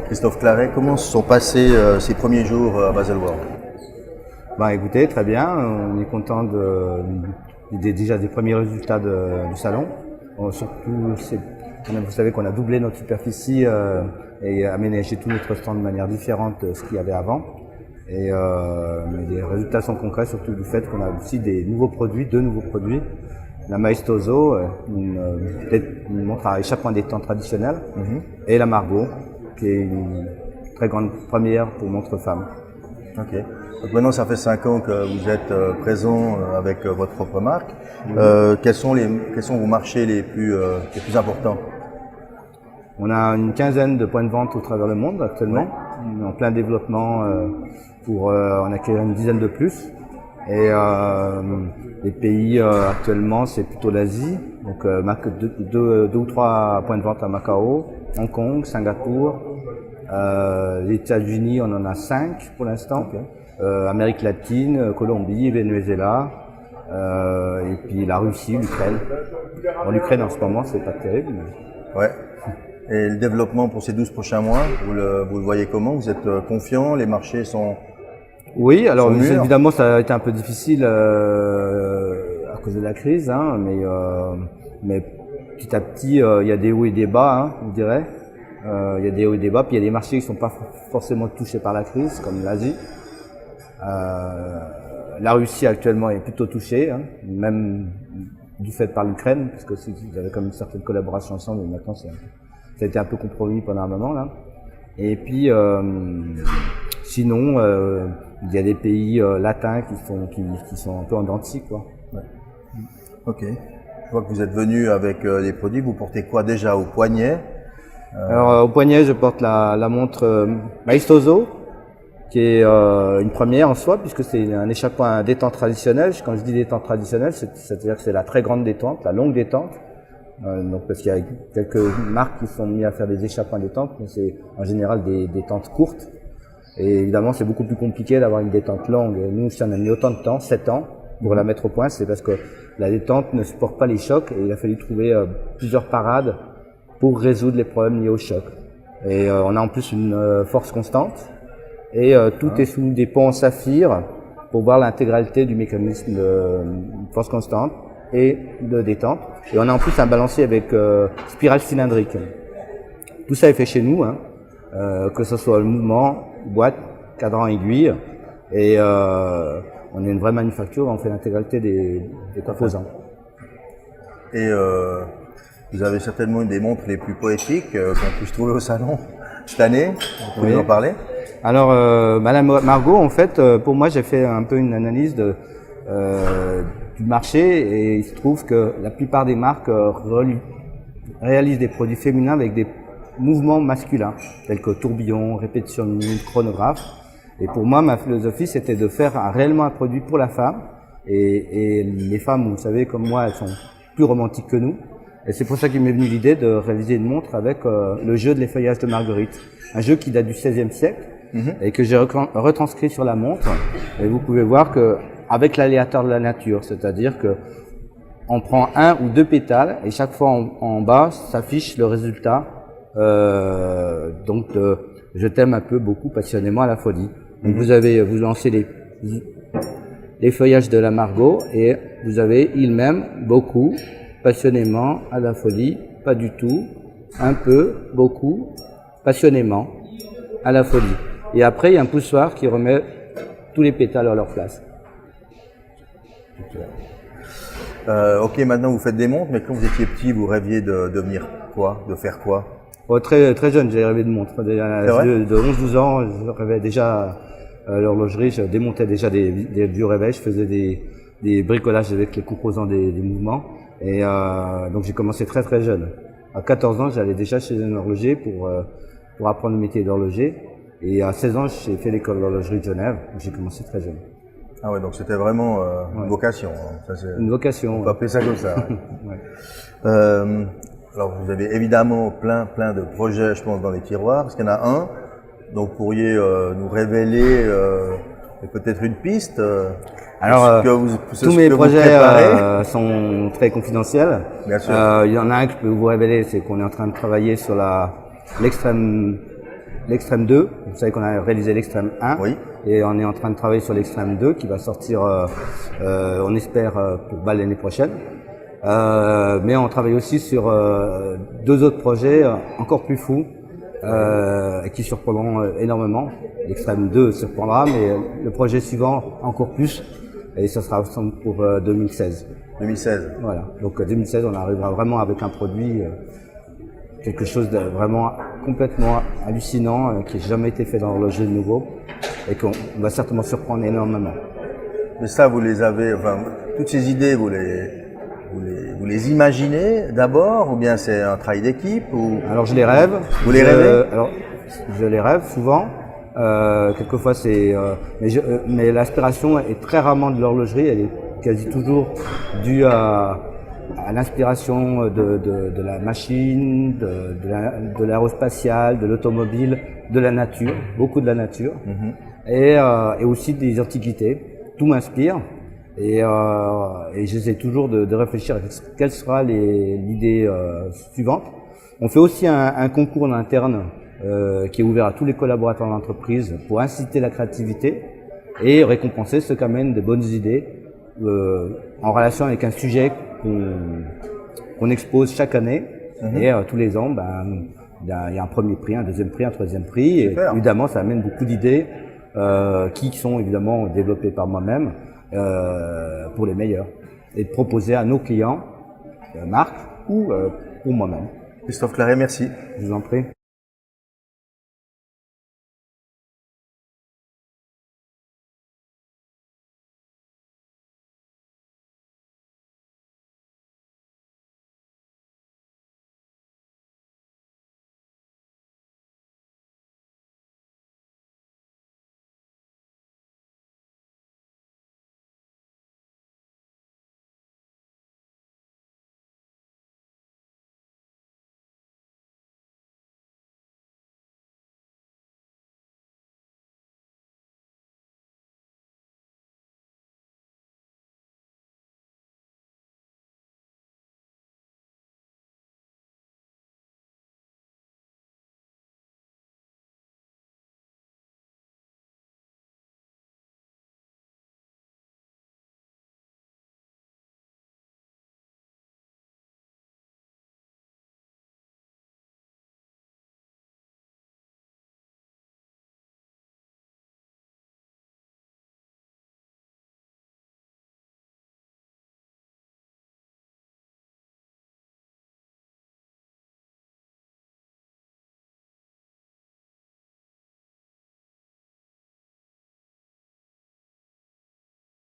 Christophe Claret, comment se sont passés ces premiers jours à Baselworld? Bah écoutez, très bien, on est content déjà des premiers résultats du salon. Surtout, vous savez qu'on a doublé notre superficie et aménagé tout notre stand de manière différente de ce qu'il y avait avant. Et mais les résultats sont concrets, surtout du fait qu'on a aussi deux nouveaux produits. La Maestoso, une montre à échappement des temps traditionnels, et la Margot, qui est une très grande première pour montre femme. Ok. Donc maintenant, ça fait 5 ans que vous êtes présent avec votre propre marque. Quels sont vos marchés les plus importants? On a une quinzaine de points de vente au travers le monde actuellement, en plein développement pour en acquérir une dizaine de plus. Et les pays actuellement, c'est plutôt l'Asie, donc deux ou trois points de vente à Macao, Hong Kong, Singapour, les États-Unis, on en a 5 pour l'instant. Okay. Amérique latine, Colombie, Venezuela, et puis la Russie, l'Ukraine. Bon, l'Ukraine en ce moment, c'est pas terrible. Mais... Ouais. Et le développement pour ces 12 prochains mois, vous le voyez comment? Vous êtes confiant? Les marchés sont... Oui, alors évidemment, ça a été un peu difficile à cause de la crise, hein, mais petit à petit, il y a des hauts et des bas, hein, je dirais. Il y a des hauts et des bas, puis il y a des marchés qui ne sont pas forcément touchés par la crise, comme l'Asie. La Russie actuellement est plutôt touchée, hein, même du fait par l'Ukraine, parce que ils avaient comme une certaine collaboration ensemble, mais maintenant ça a été un peu compromis pendant un moment là. Et puis sinon, il y a des pays latins qui sont un peu en dents de scie, quoi. Ouais. Ok. Je vois que vous êtes venu avec des produits. Vous portez quoi déjà au poignet? Alors au poignet, je porte la montre Maestoso, qui est une première en soi, puisque c'est un échappement à détente traditionnelle. Quand je dis détente traditionnelle, c'est-à-dire que c'est la très grande détente, la longue détente. Donc parce qu'il y a quelques marques qui sont mises à faire des échappements à détente, mais c'est en général des détentes courtes. Et évidemment, c'est beaucoup plus compliqué d'avoir une détente longue. Et nous, si on a mis autant de temps, 7 ans, pour la mettre au point, c'est parce que la détente ne supporte pas les chocs et il a fallu trouver plusieurs parades pour résoudre les problèmes liés aux chocs. Et on a en plus une force constante et tout est sous des ponts en saphir pour voir l'intégralité du mécanisme de force constante et de détente. Et on a en plus un balancier avec spirale cylindrique. Tout ça est fait chez nous, hein, que ce soit le mouvement, boîte, cadran, aiguille, et on est une vraie manufacture, on fait l'intégralité des composants. Et vous avez certainement une des montres les plus poétiques qu'on puisse trouver au salon cette année. Vous pouvez en parler? Alors, Madame Margot, en fait, pour moi, j'ai fait un peu une analyse du marché et il se trouve que la plupart des marques réalisent des produits féminins avec des mouvements masculins, tels que tourbillon, répétition de minute, chronographe. Et pour moi, ma philosophie, c'était de faire réellement un produit pour la femme. Et les femmes, vous savez, comme moi, elles sont plus romantiques que nous. Et c'est pour ça qu'il m'est venu l'idée de réaliser une montre avec le jeu de l'effeuillage de Marguerite. Un jeu qui date du XVIe siècle et que j'ai retranscrit sur la montre. Et vous pouvez voir que avec l'aléatoire de la nature, c'est-à-dire que on prend un ou deux pétales et chaque fois en bas s'affiche le résultat. Donc je t'aime un peu, beaucoup, passionnément, à la folie. Donc vous lancez les feuillages de la Margot et vous avez il m'aime, beaucoup, passionnément, à la folie, pas du tout, un peu, beaucoup, passionnément, à la folie. Et après il y a un poussoir qui remet tous les pétales à leur place. Ok, maintenant vous faites des montres, mais quand vous étiez petit, vous rêviez de devenir quoi? De faire quoi? Très jeune, j'ai rêvé de montres. De 11-12 ans, je rêvais déjà l'horlogerie, je démontais déjà des vieux réveils, je faisais des bricolages avec les composants des mouvements. Et donc j'ai commencé très jeune. À 14 ans, j'allais déjà chez un horloger pour apprendre le métier d'horloger. Et à 16 ans, j'ai fait l'école d'horlogerie de Genève. J'ai commencé très jeune. Ah ouais, donc c'était vraiment une vocation. Hein. Ça, une vocation. On peut appeler ça comme ça. Ouais. Alors vous avez évidemment plein de projets, je pense, dans les tiroirs. Parce qu'il y en a un, donc vous pourriez nous révéler Et peut-être une piste Alors, tous mes projets sont très confidentiels. Bien sûr. Il y en a un que je peux vous révéler, c'est qu'on est en train de travailler sur l'extrême 2. Vous savez qu'on a réalisé l'extrême 1. Oui. Et on est en train de travailler sur l'extrême 2 qui va sortir, on espère, pour Bâle l'année prochaine. Mais on travaille aussi sur 2 autres projets encore plus fous qui surprendront énormément. L'extrême 2 surprendra, mais le projet suivant encore plus. Et ça sera pour 2016. 2016. Voilà. Donc 2016, on arrivera vraiment avec un produit, quelque chose de vraiment complètement hallucinant, qui n'a jamais été fait dans l'horlogerie de nouveau et qu'on va certainement surprendre énormément. Mais ça, vous les avez, enfin, toutes ces idées, vous les imaginez d'abord, ou bien c'est un travail d'équipe ou... Alors je les rêve. Vous les rêvez? Alors je les rêve souvent. Quelquefois c'est, mais l'aspiration est très rarement de l'horlogerie. Elle est quasi toujours due à l'inspiration de la machine, de l'aérospatiale, de l'automobile, de la nature, beaucoup de la nature, et aussi des antiquités. Tout m'inspire. Et j'essaie toujours de réfléchir à quelle sera l'idée suivante. On fait aussi un concours en interne qui est ouvert à tous les collaborateurs de l'entreprise pour inciter la créativité et récompenser ceux qui amènent de bonnes idées en relation avec un sujet qu'on expose chaque année. Et tous les ans, il y a un premier prix, un deuxième prix, un troisième prix. Et évidemment, ça amène beaucoup d'idées qui sont évidemment développées par moi-même. Pour les meilleurs et de proposer à nos clients, marques ou pour moi-même. Christophe Claret, merci. Je vous en prie.